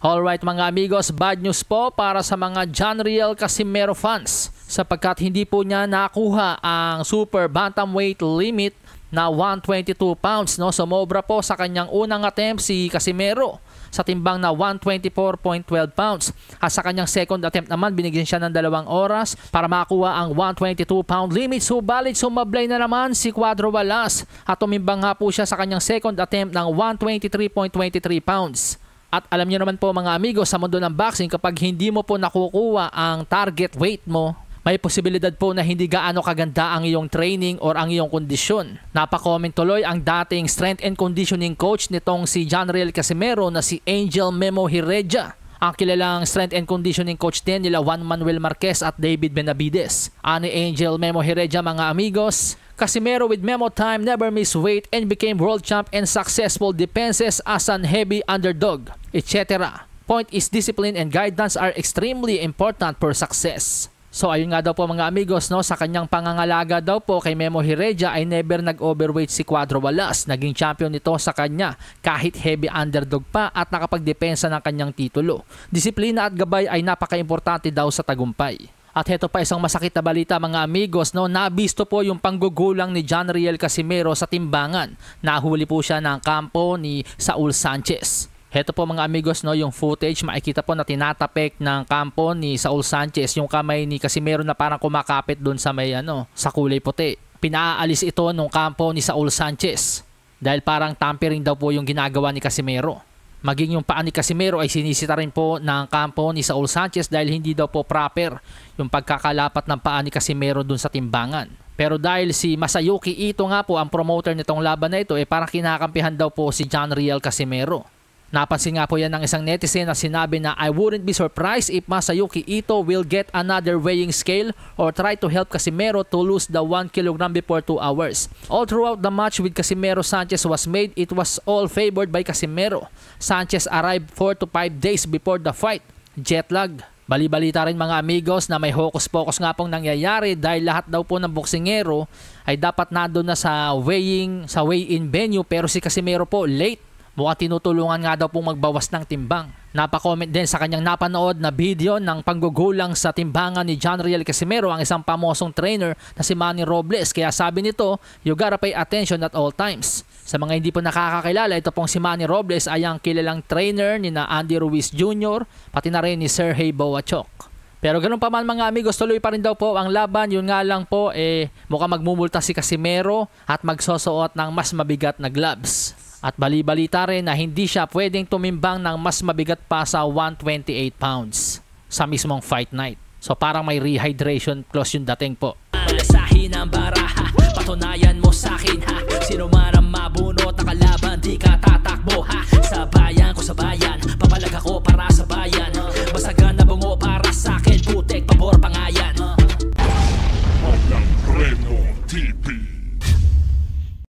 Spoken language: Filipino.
Alright mga amigos, bad news po para sa mga Jonriel Casimero fans sapagkat hindi po niya nakuha ang super bantamweight limit na 122 pounds. No? Sumobra po sa kanyang unang attempt si Casimero sa timbang na 124.12 pounds. At sa kanyang second attempt naman, binigyan siya ng 2 oras para makuha ang 122 pound limit. Subalit sumablay na naman si Cuadro Walas at tumimbang nga po siya sa kanyang second attempt ng 123.23 pounds. At alam niyo naman po mga amigos, sa mundo ng boxing, kapag hindi mo po nakukuha ang target weight mo, may posibilidad po na hindi gaano kaganda ang iyong training or ang iyong kondisyon. Napaka-comment tuloy ang dating strength and conditioning coach nitong si Jonriel Casimero na si Angel Memo Hireja. Ang kilalang strength and conditioning coach din nila Juan Manuel Marquez at David Benavides. Ani Angel Memo Hireja mga amigos, Casimero with Memo time never missed weight and became world champ and successful defenses as an heavy underdog, etc. Point is discipline and guidance are extremely important for success. So ayun nga daw po mga amigos, no, sa kanyang pangangalaga daw po kay Memo Hireja ay never nag-overweight si Cuadro Walas. Naging champion nito sa kanya kahit heavy underdog pa at nakapagdepensa ng kanyang titulo. Disiplina at gabay ay napaka-importante daw sa tagumpay. At heto pa isang masakit na balita mga amigos, no, nabisto po yung panggugulang ni Jonriel Casimero sa timbangan. Nahuli po siya ng kampo ni Saul Sanchez. Heto po mga amigos, no, yung footage, makikita po na tinatapik ng kampo ni Saul Sanchez yung kamay ni Casimero na parang kumakapit doon sa may sa kulay puti. Pinaalis ito nung kampo ni Saul Sanchez dahil parang tampering daw po yung ginagawa ni Casimero. Maging yung paa ni Casimero ay sinisita rin po ng kampo ni Saul Sanchez dahil hindi daw po proper yung pagkakalapat ng paa ni Casimero dun sa timbangan. Pero dahil si Masayuki Ito nga po ang promoter nitong laban na ito, parang kinakampihan daw po si Jonriel Casimero. Napansin nga po yan ng isang netizen na sinabi na I wouldn't be surprised if Masayuki Ito will get another weighing scale or try to help Casimero to lose the 1 kg before 2 hours. All throughout the match with Casimero Sanchez was made, it was all favored by Casimero. Sanchez arrived 4 to 5 days before the fight. Jet lag. Bali-balita rin mga amigos na may hocus-pocus nga pong nangyayari dahil lahat daw po ng boksingero ay dapat nandun na sa weigh-in venue pero si Casimero po late. Mukhang tinutulungan nga daw pong magbawas ng timbang. Napakomment din sa kanyang napanood na video ng panggugulang sa timbangan ni Jonriel Casimero ang isang pamosong trainer na si Manny Robles. Kaya sabi nito, you gotta pay attention at all times. Sa mga hindi po nakakakilala, ito pong si Manny Robles ay ang kilalang trainer ni na Andy Ruiz Jr. pati na rin ni Sergey Boachok. Pero ganun pa man mga amigos, tuloy pa rin daw po ang laban. Yun nga lang po, mukhang magmumulta si Casimero at magsusuot ng mas mabigat na gloves. At bali-balita rin na hindi siya pwedeng tumimbang ng mas mabigat pa sa 128 pounds sa mismong fight night. So parang may rehydration clause yung dating po. Malasahin ang baraha, patunayan mo sa akin ha. Sino man ang mabunot na kalaban, di ka